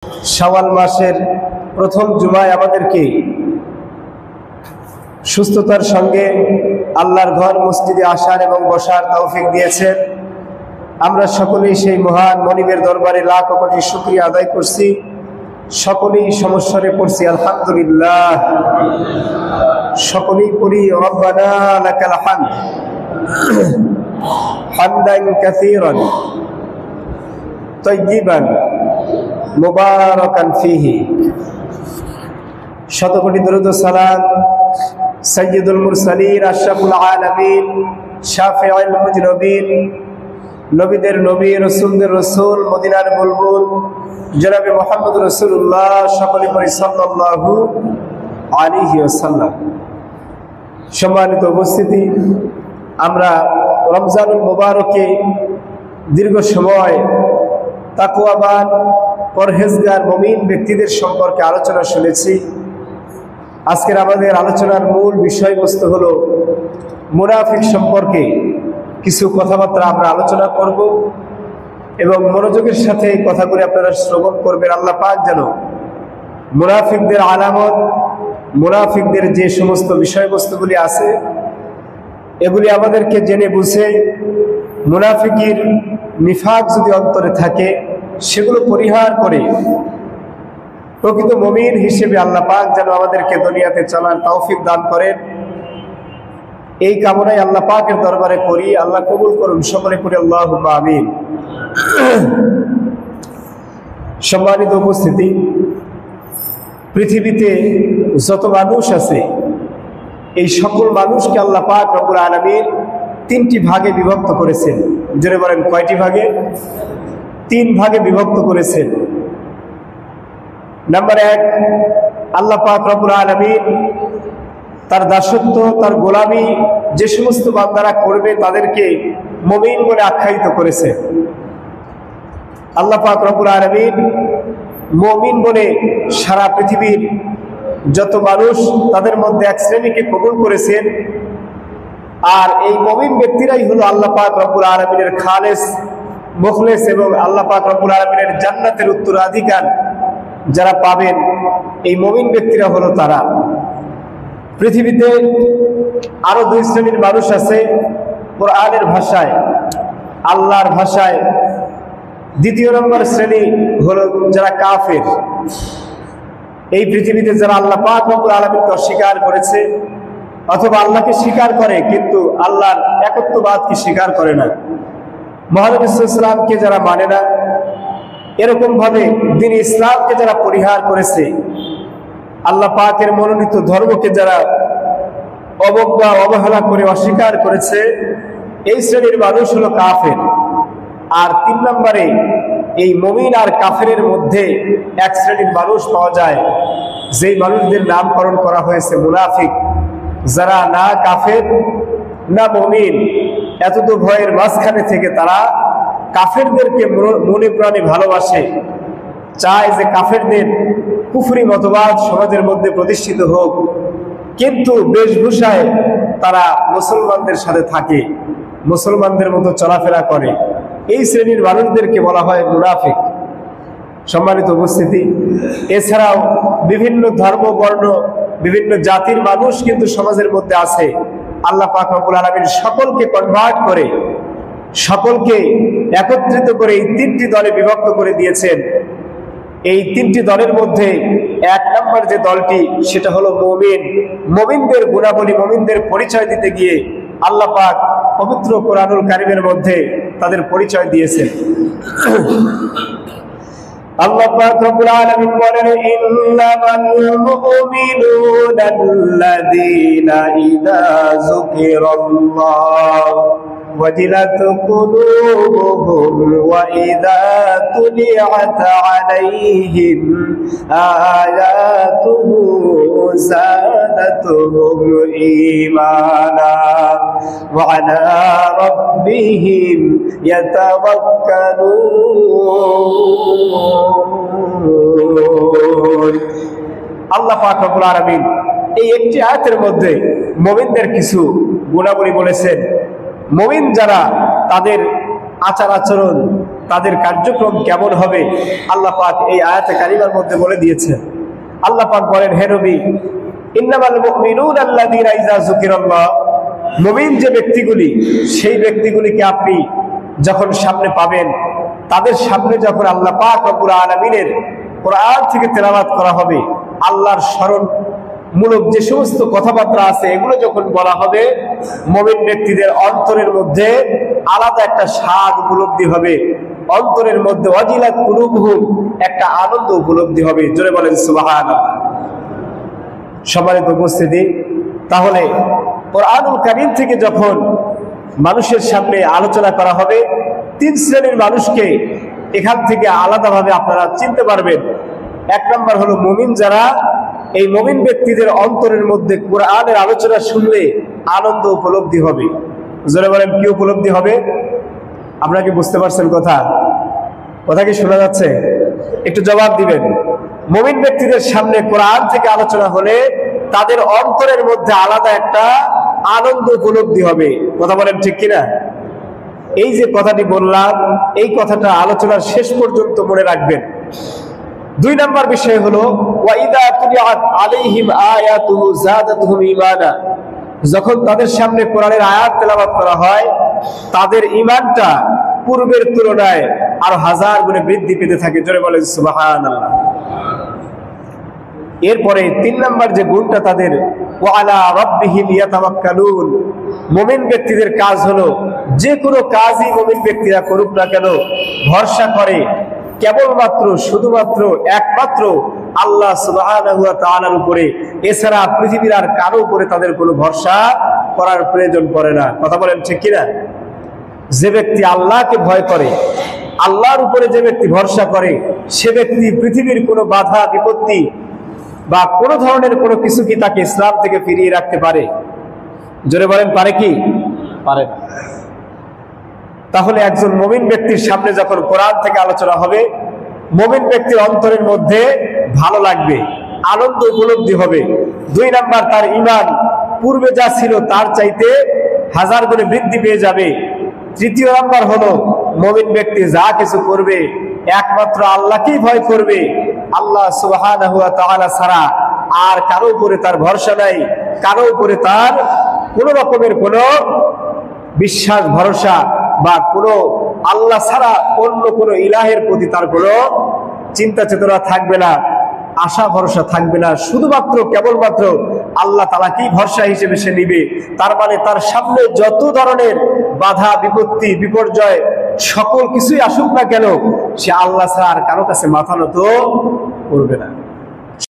শাওয়াল মাসের প্রথম জুমায় আমাদেরকে সুস্থতার সঙ্গে আল্লাহর ঘর মসজিদে আসার এবং বসার তৌফিক দিয়েছেন। আমরা সকলেই সেই মহান মনিবের দরবারে লাখ কোটি শুকরিয়া আদায় করছি। সকলেই সমস্যারে পড়ছি আলহামদুলিল্লাহ। সকলেই পড়ি রব্বানা লাকাল হামদ হামদান কাসীরান তাইয়িবান মুবারাকান ফীহি। শতকোটি দরুদ ও সালাম সাইয়্যিদুল মুরসালিন আশরাফুল আলামিন শাফিউল মুজনবিন, নবীদের নবী রাসূলদের রাসূল মদিনার বুলবুল জনাবে মুহাম্মদ রাসূলুল্লাহ সকলে পড়ি সাল্লাল্লাহু আলাইহি ওয়াসাল্লাম। সম্মানিত উপস্থিতি, আমরা রমজানুল মুবারকে দীর্ঘ সময় তাকওয়াবান পরহেজগার মুমিন ব্যক্তিদের সম্পর্কে আলোচনা শুনেছি। আজকের আমাদের আলোচনার মূল বিষয়বস্তু হলো মুনাফিক সম্পর্কে কিছু কথাবার্তা আমরা আলোচনা করব এবং মনোযোগের সাথে এই কথাগুলি আপনারা শ্রবণ করবেন। আল্লাহ পাক যেন মুনাফিকদের আলামত, মুনাফিকদের যে সমস্ত বিষয়বস্তুগুলি আছে এগুলি আমাদেরকে জেনে বুঝে মুনাফিকের নিফাক যদি অন্তরে থাকে সেগুলো পরিহার করে প্রকৃত মুমিন হিসেবে আল্লাহ পাক যেন আমাদেরকে দুনিয়াতে চলার তৌফিক দান করেন, এই কামনাই আল্লাহ পাকের দরবারে করি। আল্লাহ কবুল করুন, সকলে করি আল্লাহুম্মা আমিন। সম্মানিত উপস্থিতি, পৃথিবীতে যত মানুষ আছে এই সকল মানুষকে আল্লাহ পাক রব্বুল আলামিন তিনটি ভাগে বিভক্ত করেছেন। জোরে বলেন কয়টি ভাগে? তিন ভাগে বিভক্ত করেছেন। নাম্বার এক, আল্লাহ পাক রব্বুল আলামিন তার দাসত্ব, তার গোলামি যে সমস্ত বান্দারা করবে তাদেরকে মুমিন বলে আখ্যায়িত করেছে। আল্লাহ পাক রব্বুল আলামিন মুমিন বলে সারা পৃথিবীর যত মানুষ তাদের মধ্যে এক শ্রেণীকে কবুল করেছেন। আর এই মুমিন ব্যক্তিরাই হলো আল্লাহ পাক রব্বুল আলামিনের খালেস, মুখলেস এবং আল্লাহ পাক রব্বুল আলামিনের জান্নাতের উত্তরাধিকার যারা পাবেন এই মুমিন ব্যক্তিরা হলো তারা। পৃথিবীতে আরো দুই শ্রেণীর মানুষ আছে। কোরআনের ভাষায়, আল্লাহর ভাষায় দ্বিতীয় নম্বর শ্রেণী হলো যারা কাফের। এই পৃথিবীতে যারা আল্লাহ পাক রব্বুল আলামিনকে অস্বীকার করেছে অথবা আল্লাহকে স্বীকার করে কিন্তু আল্লাহর একত্ববাদকে স্বীকার করে না, মুহাম্মদ সাল্লাল্লাহু আলাইহি ওয়াসাল্লামকে যারা মানে না, এরকম ভাবে দ্বীন ইসলামকে যারা পরিহার করেছে, আল্লাহ পাকের মনোনীত ধর্মকে যারা অবজ্ঞা অবহেলা করে অস্বীকার করেছে, এই শ্রেণীর মানুষ হলো কাফের। আর তিন নম্বরে এই মুমিন আর কাফেরের মধ্যে এক শ্রেণীর মানুষ পাওয়া যায়, যেই মানুষদের নামকরণ করা হয়েছে মুনাফিক, যারা না কাফের না মুমিন, এত ভয়ের মাঝখানে থেকে তারা কাফেরদেরকে মনে প্রাণে ভালোবাসে, চায় যে কাফেরদের কুফরি মতবাদ সমাজের মধ্যে প্রতিষ্ঠিত হোক, কিন্তু বেশভূষায় তারা মুসলমানদের সাথে থাকে, মুসলমানদের মতো চলাফেরা করে। এই শ্রেণীর মানুষদেরকে বলা হয় মুনাফিক। সম্মানিত উপস্থিতি, এছাড়াও বিভিন্ন ধর্ম, বর্ণ, বিভিন্ন জাতির মানুষ কিন্তু সমাজের মধ্যে আছে। আল্লাহ পাক রব্বুল আলামিন সকলকে কনভার্ট করে, সকলকে একত্রিত করে এই তিনটি দলে বিভক্ত করে দিয়েছেন। এই তিনটি দলের মধ্যে এক নম্বর যে দলটি সেটা হলো মুমিন। মুমিনদের গুণাবলী, মুমিনদের পরিচয় দিতে গিয়ে আল্লাহ পাক পবিত্র কোরআনুল কারীমের মধ্যে তাদের পরিচয় দিয়েছেন। আল্লাহ পাক রব্বুল আলামিন বলেন, ইন্নামাল মুমিনুনা আল্লাযীনা ইযা যুকিরাল্লাহু ওয়াজিলাত কুলুবুহুম ওয়া ইযা তুলিয়াত আলাইহিম আয়াতুহু যাদাতুহুম ঈমানা ওয়া আলা রাব্বিহিম ইয়াতাওয়াক্কালুন। আল্লাহ পাক রব্বুল আলামিন এই একটি আয়াতের মধ্যে মুমিনদের কিছু গুণাবলী বলেছেন। মুমিন যারা, তাদের আচার আচরণ, তাদের কার্যক্রম কেমন হবে আল্লাহ পাক এই আয়াতে কারিমার মধ্যে বলে দিয়েছেন। আল্লাহ পাক বলেন, হে নবী, ইন্নামাল মুমিনুনা আল্লাযীনা ইযা যুকিরাল্লাহ, মুমিন যে ব্যক্তিগুলি, সেই ব্যক্তিগুলিকে আপনি যখন সামনে পাবেন, তাদের সামনে যখন আল্লাহ পাক রব্বুল আলামিনের কোরআন থেকে তেলাওয়াত করা হবে, আল্লাহর স্মরণ মূলক যে সমস্ত কথাবার্তা আছে এগুলো যখন বলা হবে, মুমিন ব্যক্তিদের অন্তরের মধ্যে আলাদা একটা স্বাদ উপলব্ধি হবে, অন্তরের মধ্যে ওয়াজিলাত কুলুবুহুম, একটা আনন্দ উপলব্ধি হবে। জোরে বলেন সুবহানাল্লাহ। সম্মানিত উপস্থিতি, তাহলে কোরআনুল কারীম থেকে যখন মানুষের সামনে আলোচনা করা হবে, তিন শ্রেণীর মানুষকে এখান থেকে আলাদাভাবে আপনারা চিনতে পারবেন। এক নম্বর হলো মুমিন যারা, এই মুমিন ব্যক্তিদের অন্তরের মধ্যে কোরআনের আলোচনা শুনলে আনন্দ উপলব্ধি হবে। জোরে বলেন, কি উপলব্ধি হবে? আপনারা কি বুঝতে পারছেন কথা কি শোনা যাচ্ছে? একটু জবাব দিবেন। মুমিন ব্যক্তিদের সামনে কোরআন থেকে আলোচনা হলে তাদের অন্তরের মধ্যে আলাদা একটা আনন্দ উপলব্ধি হবে। কথা বলেন ঠিক কিনা? এই যে কথাটি বললাম, এই কথাটা আলোচনার শেষ পর্যন্ত মনে রাখবেন। দুই নম্বর বিষয় হলো ওয়াইদা তুলিয়াত আলাইহিম আয়াতুহু যাদাতুহুম ঈমানা, যখন তাদের সামনে কোরআনের আয়াত তেলাওয়াত করা হয়, তাদের ঈমানটা পূর্বের তুলনায় আরো 1000 গুণে বৃদ্ধি পেতে থাকে। জোরে বলেন সুবহানাল্লাহ। এরপরে তিন নম্বর যে গুণটা তাদের, ওয়া আলা রাব্বিহিম ইয়াতাওয়াক্কালুন, মুমিন ব্যক্তিদের কাজ হলো যে কোনো কাজই মুমিন ব্যক্তিরা করুক না কেন, ভরসা করে কেবলমাত্র শুধুমাত্র একমাত্র আল্লাহ সুবহানাহু ওয়া তাআলার উপরে, এছাড়া পৃথিবীর আর কারো উপরে তাদের কোনো ভরসা করার প্রয়োজন পড়ে না। কথা বলেন ঠিক কিনা? যে ব্যক্তি আল্লাহকে ভয় করে, আল্লাহর উপরে যে ব্যক্তি ভরসা করে, সে ব্যক্তি পৃথিবীর কোনো বাধা বিপত্তি বা কোনো ধরনের কোনো কিছু কি তাকে ইসলাম থেকে ফিরিয়ে রাখতে পারে? জোরে বলেন, পারে কি? পারে না। তাহলে একজন মুমিন ব্যক্তির সামনে যখন কোরআন থেকে আলোচনা হবে, মুমিন ব্যক্তির অন্তরের মধ্যে ভালো লাগবে, আনন্দ উপলব্ধি হবে। দুই নাম্বার, তার ঈমান পূর্বে যা ছিল তার চাইতে 1000 গুণে বৃদ্ধি পেয়ে যাবে। তৃতীয় নাম্বার হলো মুমিন ব্যক্তি যা কিছু করবে একমাত্র আল্লাহকেই ভয় করবে, আল্লাহ সুবহানাহু ওয়া তাআলা ছাড়া আর কারো উপরে তার ভরসা নাই, কারো উপরে তার কোনো রকমের কোনো বিশ্বাস ভরসা বা কোনো আল্লাহ ছাড়া অন্য কোনো ইলাহের প্রতি তার কোনো চিন্তা চেতনা থাকবে না, আশা ভরসা থাকবে না। শুধুমাত্র কেবলমাত্র আল্লাহ তাআলাকেই ভরসা হিসেবে সে নিবে। তার মানে তার সামনে যত ধরনের বাধা বিপত্তি বিপর্যয় সকল কিছুই আসুক না কেন, সে আল্লাহ ছাড়া আর কারো কাছে মাথা নত করবে না।